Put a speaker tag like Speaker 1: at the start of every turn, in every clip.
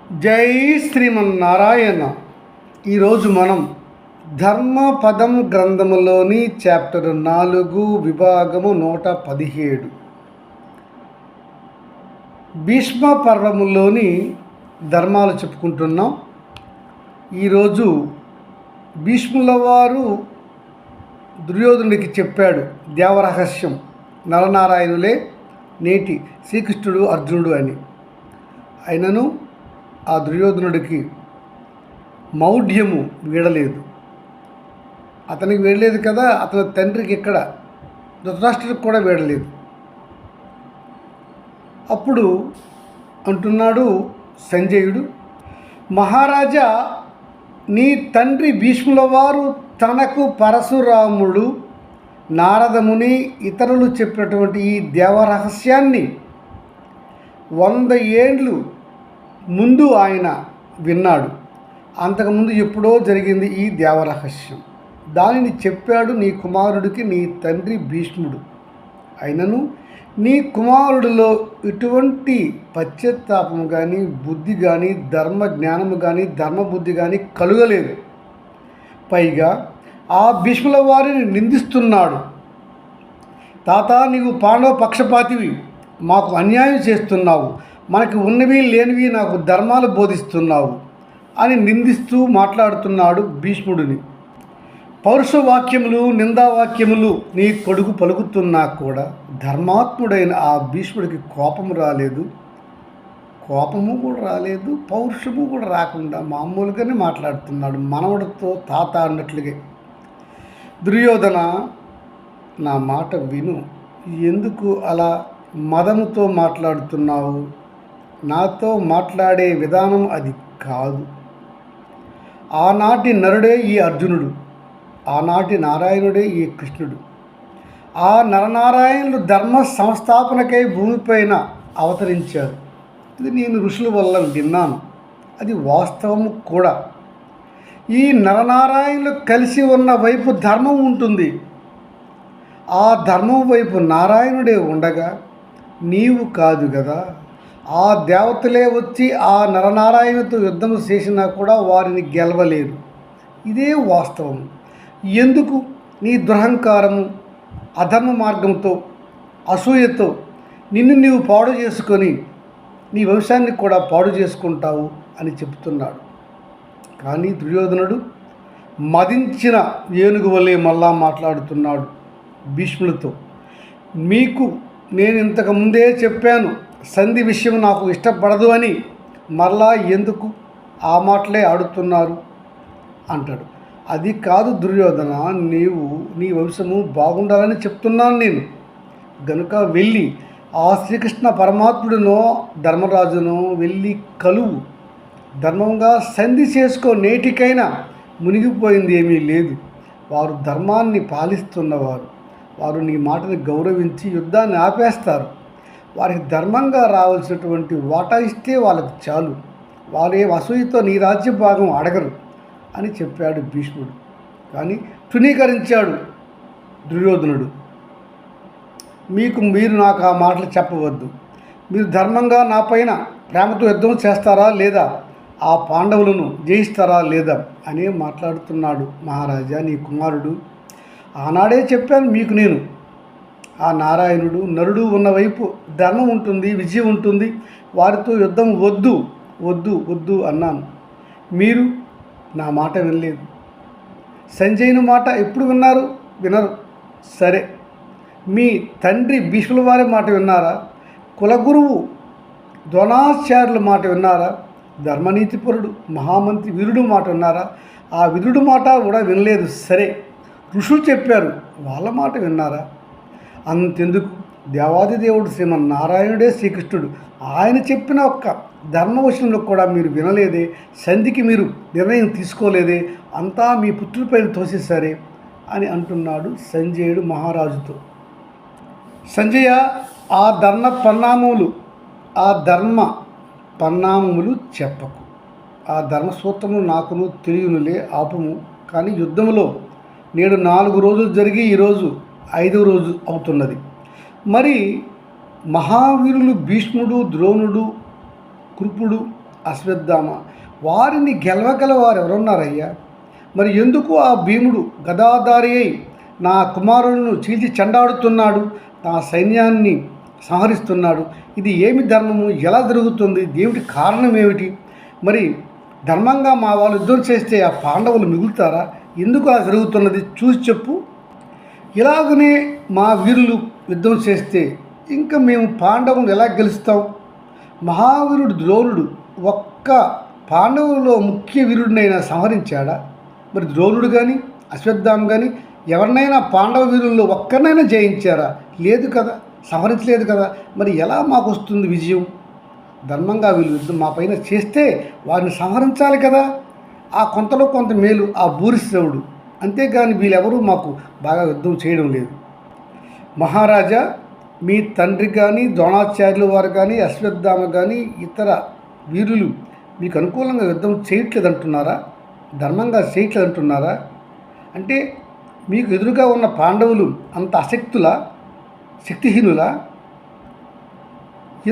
Speaker 1: జై శ్రీమన్నారాయణ. ఈరోజు మనం ధర్మపదం గ్రంథములోని చాప్టర్ 4 విభాగము 117 భీష్మ పర్వములోని ధర్మాలు చెప్పుకుంటున్నాం. ఈరోజు భీష్ముల వారు దుర్యోధనుడికి చెప్పాడు దేవరహస్యం, నరనారాయణులే నేటి శ్రీకృష్ణుడు అర్జునుడు అని. అయినను ఆ దుర్యోధనుడికి మౌఢ్యము వీడలేదు. అతనికి వీడలేదు కదా, అతని తండ్రికి ఇక్కడ ధృతరాష్ట్రుడికి కూడా వీడలేదు. అప్పుడు అంటున్నాడు సంజయుడు, మహారాజా, నీ తండ్రి భీష్ముల వారు తనకు పరశురాముడు, నారదముని ఇతరులు చెప్పినటువంటి ఈ దేవరహస్యాన్ని 100 ఏండ్లు ముందు ఆయన విన్నాడు. అంతకుముందు ఎప్పుడో జరిగింది ఈ దేవరహస్యం. దానిని చెప్పాడు నీ కుమారుడికి నీ తండ్రి భీష్ముడు. అయినను నీ కుమారుడిలో ఎటువంటి పశ్చాత్తాపము కానీ, బుద్ధి కానీ, ధర్మ జ్ఞానము కానీ, ధర్మబుద్ధి కానీ కలుగలేదు. పైగా ఆ భీష్ముల వారిని నిందిస్తున్నాడు. తాత, నీవు పాండవ పక్షపాతివి, మాకు అన్యాయం చేస్తున్నావు, మనకి ఉన్నవి లేనివి నాకు ధర్మాలు బోధిస్తున్నావు అని నిందిస్తూ మాట్లాడుతున్నాడు భీష్ముడిని. పౌరుషవాక్యములు, నిందావాక్యములు నీ కొడుకు పలుకుతున్నా కూడా ధర్మాత్ముడైన ఆ భీష్ముడికి కోపము రాలేదు, కోపము కూడా రాలేదు, పౌరుషము కూడా రాకుండా మామూలుగానే మాట్లాడుతున్నాడు, మనవడితో తాత అన్నట్లుగా. దుర్యోధన, నా మాట విను, ఎందుకు అలా మదముతో మాట్లాడుతున్నావు? నాతో మాట్లాడే విధానం అది కాదు. ఆనాటి నరుడే ఈ అర్జునుడు, ఆనాటి నారాయణుడే ఈ కృష్ణుడు. ఆ నరనారాయణులు ధర్మ సంస్థాపనకై భూమిపైన అవతరించారు. ఇది నేను ఋషుల వల్ల విన్నాను, అది వాస్తవము కూడా. ఈ నరనారాయణులు కలిసి ఉన్న వైపు ధర్మం ఉంటుంది. ఆ ధర్మం వైపు నారాయణుడే ఉండగా నీవు కాదు కదా. ఆ దేవతలే వచ్చి ఆ నరనారాయణతో యుద్ధం చేసినా కూడా వారిని గెలవలేరు. ఇదే వాస్తవం. ఎందుకు నీ దురహంకారము, అధర్మ మార్గంతో, అసూయతో నిన్ను నీవు పాడు చేసుకొని నీ వంశాన్ని కూడా పాడు చేసుకుంటావు అని చెప్తున్నాడు. కానీ దుర్యోధనుడు మదించిన ఏనుగు వలె మళ్ళా మాట్లాడుతున్నాడు భీష్ములతో. మీకు నేను ఇంతకు ముందే చెప్పాను, సంధి విషయం నాకు ఇష్టపడదు అని, మరలా ఎందుకు ఆ మాటలే ఆడుతున్నారు అంటాడు. అది కాదు దుర్యోధన, నీ వంశము బాగుండాలని చెప్తున్నాను నేను. గనుక వెళ్ళి ఆ శ్రీకృష్ణ పరమాత్ముడినో ధర్మరాజునో వెళ్ళి కలువు, ధర్మంగా సంధి చేసుకో. నేటికైనా మునిగిపోయింది ఏమీ లేదు. వారు ధర్మాన్ని పాలిస్తున్నవారు, వారు నీ మాటని గౌరవించి యుద్ధాన్ని ఆపేస్తారు. వారికి ధర్మంగా రావాల్సినటువంటి వాటా ఇస్తే వాళ్ళకి చాలు. వారే అసూయతో నీ రాజ్య భాగం అడగరు అని చెప్పాడు భీష్ముడు. కానీ తృణీకరించాడు దుర్యోధనుడు. మీరు నాకు ఆ మాటలు చెప్పవద్దు. మీరు ధర్మంగా నా పైన ప్రేమతో యుద్ధం చేస్తారా లేదా, ఆ పాండవులను జయిస్తారా లేదా అనే మాట్లాడుతున్నాడు. మహారాజా, నీ కుమారుడు ఆనాడే చెప్పాను మీకు నేను, ఆ నారాయణుడు నరుడు ఉన్నవైపు ధర్మం ఉంటుంది, విజయం ఉంటుంది, వారితో యుద్ధం వద్దు వద్దు వద్దు అన్నాను. మీరు నా మాట వినలేదు. సంజయుని మాట ఎప్పుడు విన్నారు? వినరు. సరే, మీ తండ్రి భీష్ముల వారి మాట విన్నారా? కులగురువు ద్రోణాచార్యుల మాట విన్నారా? ధర్మనీతిపరుడు మహామంత్రి వీరుడు మాట విన్నారా? ఆ వీరుడు మాట కూడా వినలేదు. సరే, ఋషులు చెప్పారు, వాళ్ళ మాట విన్నారా? అంతెందుకు, దేవాది దేవుడు శ్రీమన్నారాయణుడే శ్రీకృష్ణుడు, ఆయన చెప్పిన ఒక్క ధర్మ విషయంలో కూడా మీరు వినలేదే, సంధికి మీరు నిర్ణయం తీసుకోలేదే, అంతా మీ పుత్రుడిపైన తోసేశారే అని అంటున్నాడు సంజయుడు మహారాజుతో. సంజయ, ఆ ధర్మ పరిణామములు చెప్పకు. ఆ ధర్మసూత్రము నాకును తెలియనులే, ఆపుము. కానీ యుద్ధములో నేడు 4 రోజులు జరిగి ఈరోజు 5వ రోజు అవుతున్నది. మరి మహావీరులు భీష్ముడు, ద్రోణుడు, కృపుడు, అశ్వత్థామ వారిని గెలవగల వారు ఎవరున్నారయ్యా? మరి ఎందుకు ఆ భీముడు గదాధారి అయి నా కుమారులను చీల్చి చెండాడుతున్నాడు, నా సైన్యాన్ని సంహరిస్తున్నాడు? ఇది ఏమి ధర్మము? ఎలా జరుగుతుంది? దేవుడి కారణం ఏమిటి? మరి ధర్మంగా మా వాళ్ళు యుద్ధం చేస్తే ఆ పాండవులు మిగులుతారా? ఎందుకు అలా జరుగుతున్నది చూసి చెప్పు. ఇలాగనే మా వీరులు యుద్ధం చేస్తే ఇంకా మేము పాండవులు ఎలా గెలుస్తాం? మహావీరుడు ద్రోణుడు ఒక్క పాండవులలో ముఖ్య వీరుడినైనా సంహరించాడా? మరి ద్రోణుడు కానీ అశ్వత్థామ కానీ ఎవరినైనా పాండవ వీరుల్లో ఒక్కరినైనా జయించారా? లేదు కదా, సంహరించలేదు కదా. మరి ఎలా మాకు వస్తుంది విజయం? ధర్మంగా వీళ్ళు యుద్ధం మా పైన చేస్తే వారిని సంహరించాలి కదా. ఆ కొంతలో కొంత మేలు ఆ భూరిశ్రవుడు, అంతేగాని వీళ్ళెవరూ మాకు బాగా యుద్ధం చేయడం లేదు. మహారాజా, మీ తండ్రి కానీ ద్రోణాచార్యుల వారు కానీ అశ్వత్థామ కానీ ఇతర వీరులు మీకు అనుకూలంగా యుద్ధం చేయట్లేదంటున్నారా? ధర్మంగా చేయట్లేదంటున్నారా? అంటే మీకు ఎదురుగా ఉన్న పాండవులు అంత అశక్తులా, శక్తిహీనులా?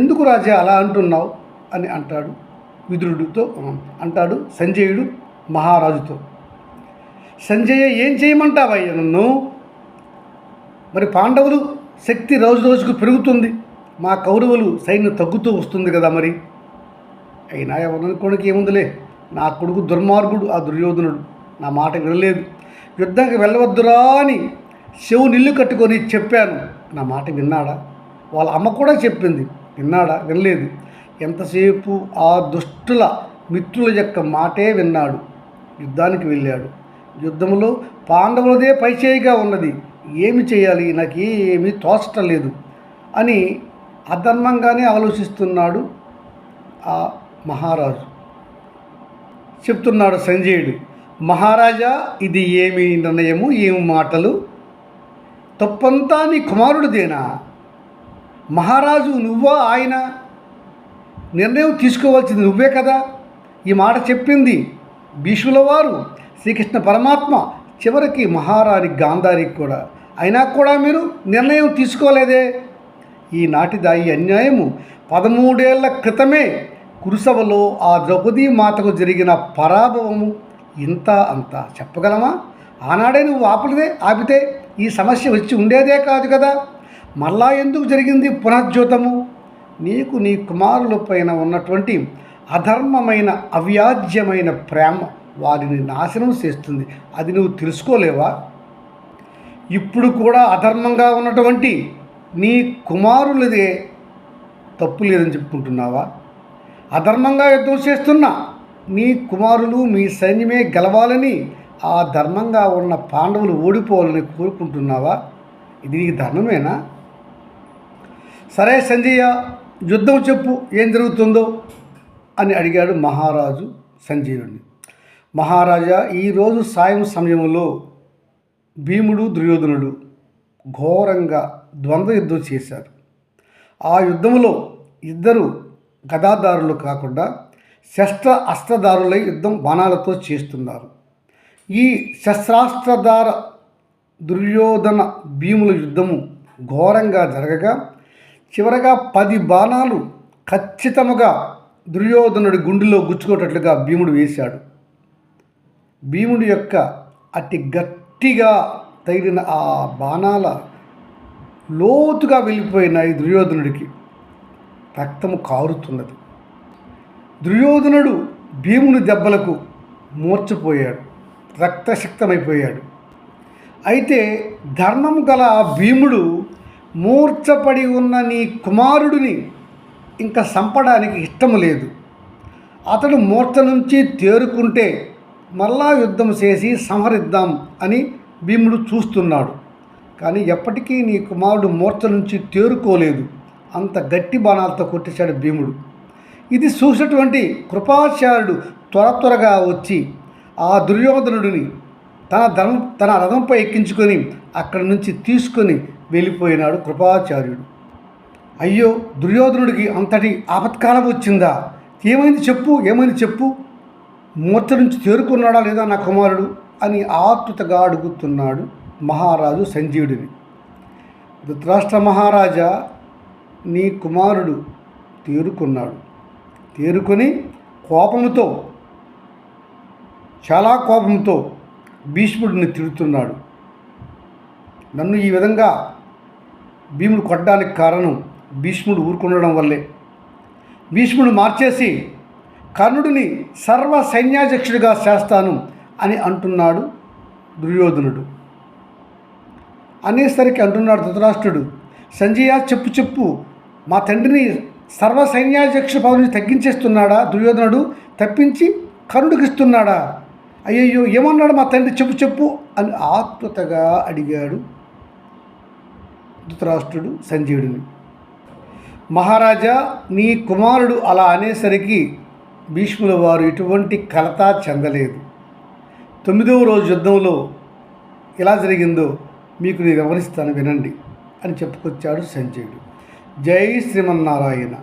Speaker 1: ఎందుకు రాజా అలా అంటున్నావు అని అంటాడు విదురుడితో. అంటాడు సంజయుడు మహారాజుతో. సంజయ, ఏం చేయమంటావయ్యా నన్ను? మరి పాండవులు శక్తి రోజు రోజుకు పెరుగుతుంది, మా కౌరవులు సైన్యం తగ్గుతూ వస్తుంది కదా. మరి అయినా ఎవరనుకోనికి ఏముందిలే, నా కొడుకు దుర్మార్గుడు ఆ దుర్యోధనుడు నా మాట వినలేదు. యుద్ధానికి వెళ్ళవద్దురా అని చెవు నిల్లు కట్టుకొని చెప్పాను, నా మాట విన్నాడా? వాళ్ళ అమ్మ కూడా చెప్పింది, విన్నాడా? వినలేదు. ఎంతసేపు ఆ దుష్టుల మిత్రుల యొక్క మాటే విన్నాడు. యుద్ధానికి వెళ్ళాడు. యుద్ధంలో పాండవులదే పైచేయిగా ఉన్నది. ఏమి చేయాలి, నాకు ఏమీ తోచటం లేదు అని అధర్మంగానే ఆలోచిస్తున్నాడు ఆ మహారాజు. చెప్తున్నాడు సంజయుడు, మహారాజా, ఇది ఏమి నిర్ణయము, ఏమి మాటలు? తప్పంతా నీ కుమారుడిదేనా? మహారాజు నువ్వా ఆయన? నిర్ణయం తీసుకోవాల్సింది నువ్వే కదా. ఈ మాట చెప్పింది భీష్ముల వారు, శ్రీకృష్ణ పరమాత్మ, చివరికి మహారాణి గాంధారికి కూడా. అయినా కూడా మీరు నిర్ణయం తీసుకోలేదే. ఈనాటిదా ఈ అన్యాయము? 13 ఏళ్ల క్రితమే కురుసభలో ఆ ద్రౌపదీ మాతకు జరిగిన పరాభవము ఇంత అంత చెప్పగలమా? ఆనాడే నువ్వు ఆపితే ఈ సమస్య వచ్చి ఉండేదే కాదు కదా. మళ్ళా ఎందుకు జరిగింది పునఃజ్యోతము? నీకు నీ కుమారుల పైన ఉన్నటువంటి అధర్మమైన అవ్యాజ్యమైన ప్రేమ వారిని నాశనం చేస్తుంది. అది నువ్వు తెలుసుకోలేవా? ఇప్పుడు కూడా అధర్మంగా ఉన్నటువంటి నీ కుమారులదే తప్పు లేదని చెప్పుకుంటున్నావా? అధర్మంగా యుద్ధం చేస్తున్నా నీ కుమారులు మీ సైన్యమే గెలవాలని, ఆ ధర్మంగా ఉన్న పాండవులు ఓడిపోవాలని కోరుకుంటున్నావా? ఇది నీకు ధర్మమేనా? సరే సంజయ, యుద్ధం చెప్పు, ఏం జరుగుతుందో అని అడిగాడు మహారాజు సంజయుడిని. మహారాజా, ఈరోజు సాయం సమయంలో భీముడు దుర్యోధనుడు ఘోరంగా ద్వంద్వ యుద్ధం చేశారు. ఆ యుద్ధంలో ఇద్దరు గదాదారులు కాకుండా అస్త్రదారులై యుద్ధం బాణాలతో చేస్తున్నారు. ఈ శస్త్రాస్త్రధార దుర్యోధన భీముల యుద్ధము ఘోరంగా జరగగా చివరగా 10 బాణాలు ఖచ్చితముగా దుర్యోధనుడి గుండెలో గుచ్చుకోటట్లుగా భీముడు వేశాడు. భీముడి యొక్క అతి గట్టిగా తగిలిన ఆ బాణాల లోతుగా వెళ్ళిపోయినాయి. దుర్యోధనుడికి రక్తము కారుతున్నది. దుర్యోధనుడు భీముని దెబ్బలకు మూర్చపోయాడు, రక్తశక్తమైపోయాడు. అయితే ధర్మం గల ఆ భీముడు మూర్ఛపడి ఉన్న నీ కుమారుడిని ఇంకా చంపడానికి ఇష్టము లేదు. అతడు మూర్ఛ నుంచి తేరుకుంటే మళ్ళా యుద్ధం చేసి సంహరిద్దాం అని భీముడు చూస్తున్నాడు. కానీ ఎప్పటికీ నీ కుమారుడు మూర్ఛ నుంచి తేరుకోలేదు. అంత గట్టి బాణాలతో కొట్టేశాడు భీముడు. ఇది చూసినటువంటి కృపాచార్యుడు త్వరగా వచ్చి ఆ దుర్యోధనుడిని తన రథంపై ఎక్కించుకొని అక్కడి నుంచి తీసుకొని వెళ్ళిపోయినాడు కృపాచార్యుడు. అయ్యో, దుర్యోధనుడికి అంతటి ఆపత్కాలం వచ్చిందా? ఏమైంది చెప్పు, మూర్ఛ నుంచి తేరుకున్నాడా లేదా నా కుమారుడు అని ఆతృతగా అడుగుతున్నాడు మహారాజు సంజీవుడిని. ధృతరాష్ట్ర మహారాజా, నీ కుమారుడు తేరుకున్నాడు. తేరుకొని కోపంతో, చాలా కోపంతో భీష్ముడిని తిడుతున్నాడు. నన్ను ఈ విధంగా భీముడు కొట్టడానికి కారణం భీష్ముడు ఊరుకుండడం వల్లే. భీష్ముడు మార్చేసి కర్ణుడిని సర్వ సైన్యాధ్యక్షుడిగా చేస్తాను అని అంటున్నాడు దుర్యోధనుడు. అనేసరికి అంటున్నాడు ధృతరాష్ట్రుడు, సంజయ చెప్పు, మా తండ్రిని సర్వ సైన్యాధ్యక్షుల పదవిని తగ్గించేస్తున్నాడా దుర్యోధనుడు? తప్పించి కర్ణుడికి ఇస్తున్నాడా? అయ్యయ్యో ఏమన్నాడు మా తండ్రి, చెప్పు అని ఆతృతగా అడిగాడు ధృతరాష్ట్రుడు సంజయుడిని. మహారాజా, నీ కుమారుడు అలా అనేసరికి భీష్ముల వారు ఎటువంటి కలత చెందలేదు. 9వ రోజు యుద్ధంలో ఎలా జరిగిందో మీకు నేను వివరిస్తాను వినండి అని చెప్పుకొచ్చాడు సంజయుడు. జై శ్రీమన్నారాయణ.